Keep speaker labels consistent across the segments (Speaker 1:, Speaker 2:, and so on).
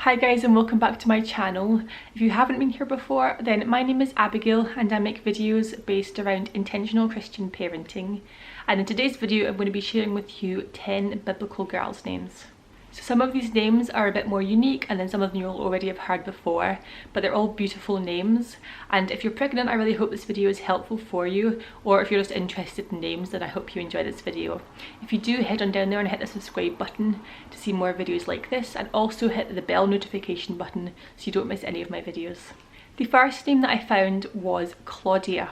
Speaker 1: Hi guys, and welcome back to my channel. If you haven't been here before, then my name is Abigail and I make videos based around intentional Christian parenting. And in today's video I'm going to be sharing with you 10 biblical girls' names. So some of these names are a bit more unique and then some of them you'll already have heard before, but they're all beautiful names. And if you're pregnant, I really hope this video is helpful for you, or if you're just interested in names, then I hope you enjoy this video. If you do, head on down there and hit the subscribe button to see more videos like this, and also hit the bell notification button so you don't miss any of my videos. The first name that I found was Claudia.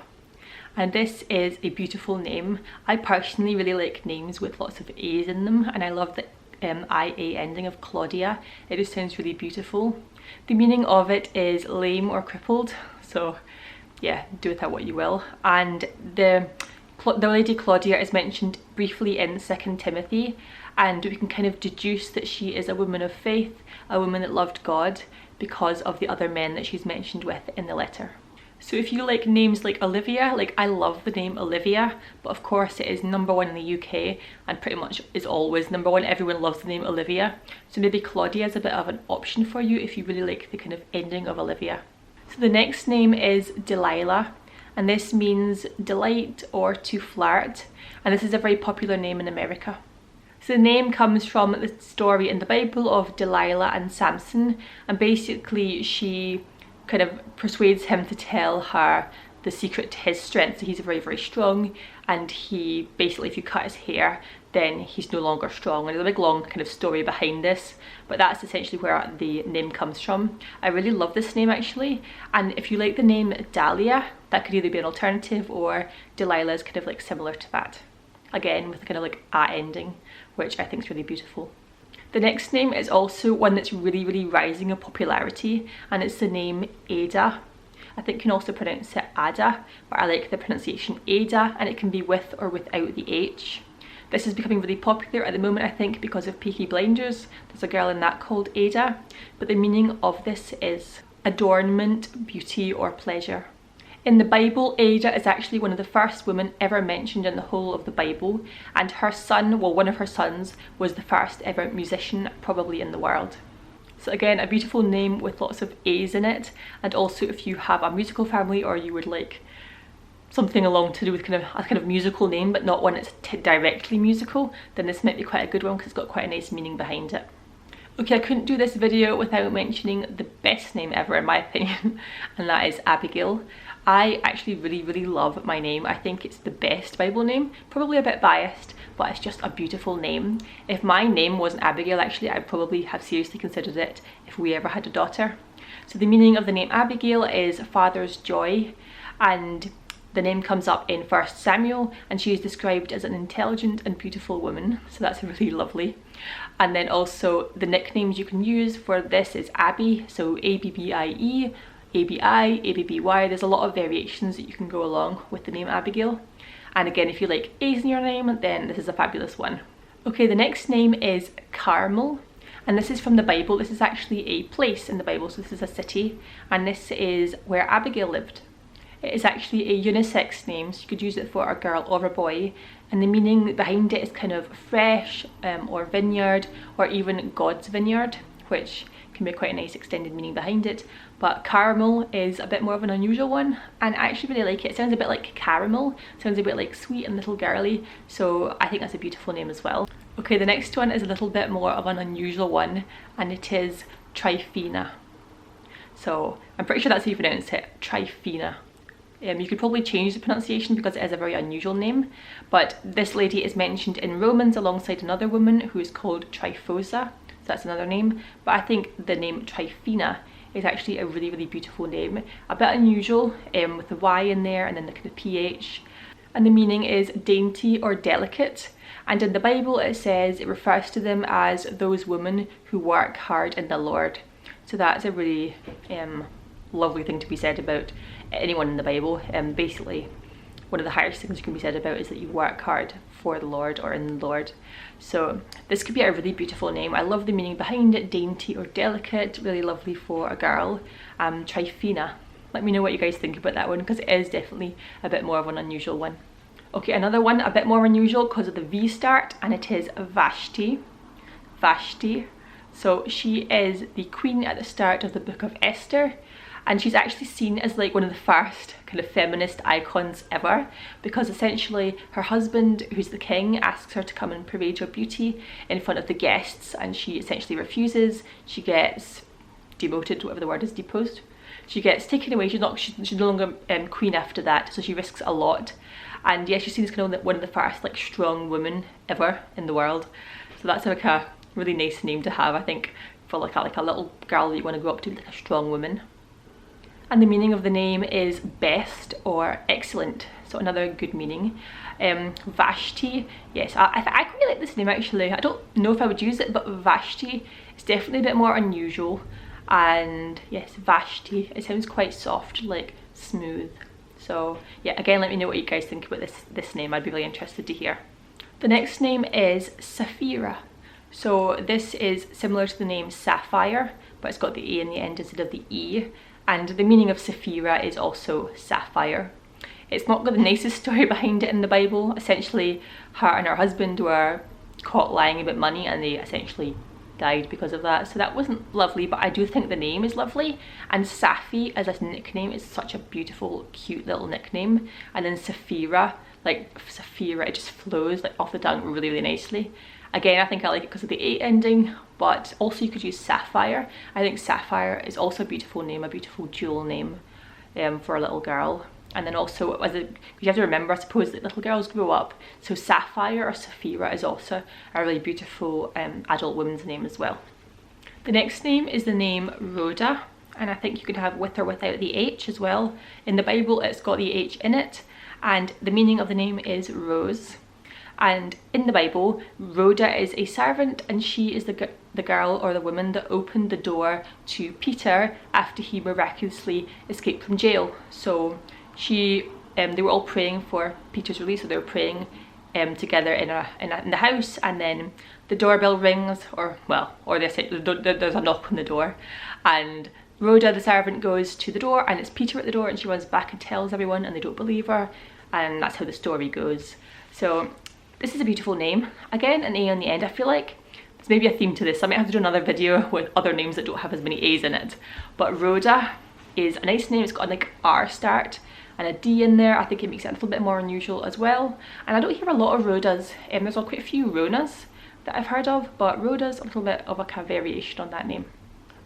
Speaker 1: And this is a beautiful name. I personally really like names with lots of A's in them, and I love the IA ending of Claudia. It just sounds really beautiful. The meaning of it is lame or crippled, so yeah, do with that what you will. And the lady Claudia is mentioned briefly in 2 Timothy, and we can kind of deduce that she is a woman of faith, a woman that loved God, because of the other men that she's mentioned with in the letter. So if you like names like Olivia, like I love the name Olivia, but of course it is #1 in the UK and pretty much is always #1. Everyone loves the name Olivia. So maybe Claudia is a bit of an option for you if you really like the kind of ending of Olivia. So the next name is Delilah, and this means delight or to flirt, and this is a very popular name in America. So the name comes from the story in the Bible of Delilah and Samson, and basically she kind of persuades him to tell her the secret to his strength. So he's very, very strong, and he basically, if you cut his hair, then he's no longer strong. And there's a big long kind of story behind this, but that's essentially where the name comes from. I really love this name actually, and if you like the name Dahlia, that could either be an alternative, or Delilah is kind of like similar to that. Again, with kind of like a ending, which I think is really beautiful. The next name is also one that's really, really rising in popularity, and it's the name Adah. I think you can also pronounce it Adah, but I like the pronunciation Adah, and it can be with or without the H. This is becoming really popular at the moment, I think, because of Peaky Blinders. There's a girl in that called Adah, but the meaning of this is adornment, beauty, or pleasure. In the Bible, Adah is actually one of the first women ever mentioned in the whole of the Bible, and her son, well, one of her sons, was the first ever musician probably in the world. So again, a beautiful name with lots of A's in it, and also if you have a musical family or you would like something along to do with kind of a kind of musical name but not one that's directly musical, then this might be quite a good one because it's got quite a nice meaning behind it. Okay, I couldn't do this video without mentioning the best name ever in my opinion, and that is Abigail. I actually really, really love my name. I think it's the best Bible name, probably a bit biased, but it's just a beautiful name. If my name wasn't Abigail, actually, I'd probably have seriously considered it if we ever had a daughter. So the meaning of the name Abigail is father's joy, and the name comes up in 1 Samuel, and she is described as an intelligent and beautiful woman, so that's really lovely. And then also the nicknames you can use for this is Abby, so A-B-B-I-E, ABI, ABBY. There's a lot of variations that you can go along with the name Abigail. And again, if you like A's in your name, then this is a fabulous one. Okay, the next name is Carmel, and this is from the Bible. This is actually a place in the Bible, so this is a city, and this is where Abigail lived. It is actually a unisex name, so you could use it for a girl or a boy, and the meaning behind it is kind of fresh, or vineyard, or even God's vineyard, which can be quite a nice extended meaning behind it. But Carmel is a bit more of an unusual one, and I actually really like it. It sounds a bit like caramel, sounds a bit like sweet and little girly, so I think that's a beautiful name as well. Okay, the next one is a little bit more of an unusual one, and it is Tryphena. So I'm pretty sure that's how you pronounce it, Tryphena. You could probably change the pronunciation because it is a very unusual name, but this lady is mentioned in Romans alongside another woman who is called Tryphosa, so that's another name, but I think the name Tryphena is actually a really, really beautiful name. A bit unusual with the Y in there and then the kind of PH, and the meaning is dainty or delicate, and in the Bible it says it refers to them as those women who work hard in the Lord. So that's a really lovely thing to be said about anyone in the Bible. Basically one of the highest things you can be said about is that you work hard for the Lord or in the Lord. So this could be a really beautiful name. I love the meaning behind it, dainty or delicate, really lovely for a girl. Tryphena. Let me know what you guys think about that one, because it is definitely a bit more of an unusual one. Okay, another one a bit more unusual because of the V start, and it is Vashti. Vashti. So she is the queen at the start of the book of Esther, and she's actually seen as like one of the first kind of feminist icons ever, because essentially her husband, who's the king, asks her to come and parade her beauty in front of the guests, and she essentially refuses. She gets demoted, whatever the word is, deposed. She gets taken away. She's no longer queen after that, so she risks a lot. And yeah, she's seen as kind of one of the first like strong women ever in the world. So that's like a really nice name to have, I think, for like a little girl that you want to grow up to be like a strong woman. And the meaning of the name is best or excellent, so another good meaning. Vashti, yes, I quite like this name actually. I don't know if I would use it, but Vashti is definitely a bit more unusual. And yes, Vashti, it sounds quite soft, like smooth. So yeah, again, let me know what you guys think about this name. I'd be really interested to hear. The next name is Sapphira. So this is similar to the name Sapphire, but it's got the A in the end instead of the E. And the meaning of Sapphira is also sapphire. It's not got the nicest story behind it in the Bible. Essentially, her and her husband were caught lying about money, and they essentially died because of that. So that wasn't lovely, but I do think the name is lovely. And Sapphi as a nickname is such a beautiful, cute little nickname. And then Sapphira, like Sapphira, it just flows like off the tongue really, really nicely. Again, I think I like it because of the A ending, but also you could use Sapphire. I think Sapphire is also a beautiful name, a beautiful dual name for a little girl. And then also, you have to remember, I suppose, that little girls grow up. So Sapphire or Sapphira is also a really beautiful adult woman's name as well. The next name is the name Rhoda, and I think you could have with or without the H as well. In the Bible, it's got the H in it, and the meaning of the name is rose. And in the Bible, Rhoda is a servant, and she is the girl or the woman that opened the door to Peter after he miraculously escaped from jail. So they were all praying for Peter's release, so they were praying together in the house, and then the doorbell rings, or they say there's a knock on the door, and Rhoda the servant goes to the door, and it's Peter at the door, and she runs back and tells everyone, and they don't believe her, and that's how the story goes. So this is a beautiful name. Again, an A on the end. I feel like there's maybe a theme to this. I might have to do another video with other names that don't have as many A's in it. But Rhoda is a nice name. It's got like R start and a D in there. I think it makes it a little bit more unusual as well. And I don't hear a lot of Rhodas. There's quite a few Ronas that I've heard of, but Rhoda's a little bit of a variation on that name.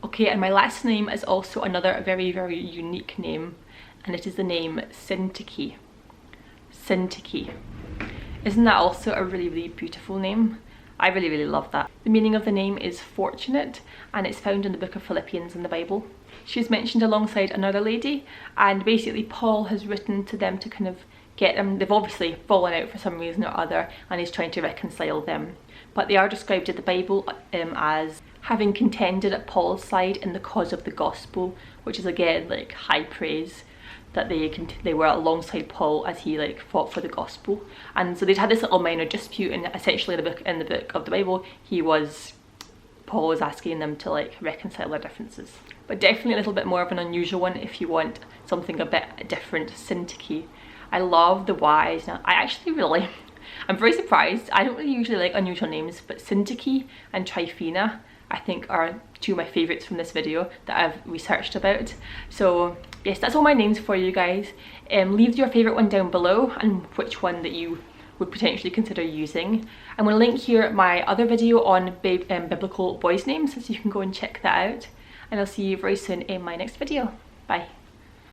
Speaker 1: Okay, and my last name is also another very, very unique name, and it is the name Syntyche. Syntyche. Isn't that also a really, really beautiful name? I really, really love that. The meaning of the name is fortunate, and it's found in the book of Philippians in the Bible. She's mentioned alongside another lady, and basically Paul has written to them to kind of get them. They've obviously fallen out for some reason or other, and he's trying to reconcile them. But they are described in the Bible as having contended at Paul's side in the cause of the gospel, which is again like high praise, that they were alongside Paul as he like fought for the gospel. And so they'd had this little minor dispute, and essentially in the book of the Bible, Paul was asking them to like reconcile their differences. But definitely a little bit more of an unusual one if you want something a bit different. Syntyche. I love the Y's. Now I'm very surprised. I don't really usually like unusual names, but Syntyche and Tryphena I think are two of my favourites from this video that I've researched about. So yes, that's all my names for you guys. Leave your favourite one down below and which one that you would potentially consider using. I'm going to link here my other video on biblical boys' names, so you can go and check that out. And I'll see you very soon in my next video. Bye.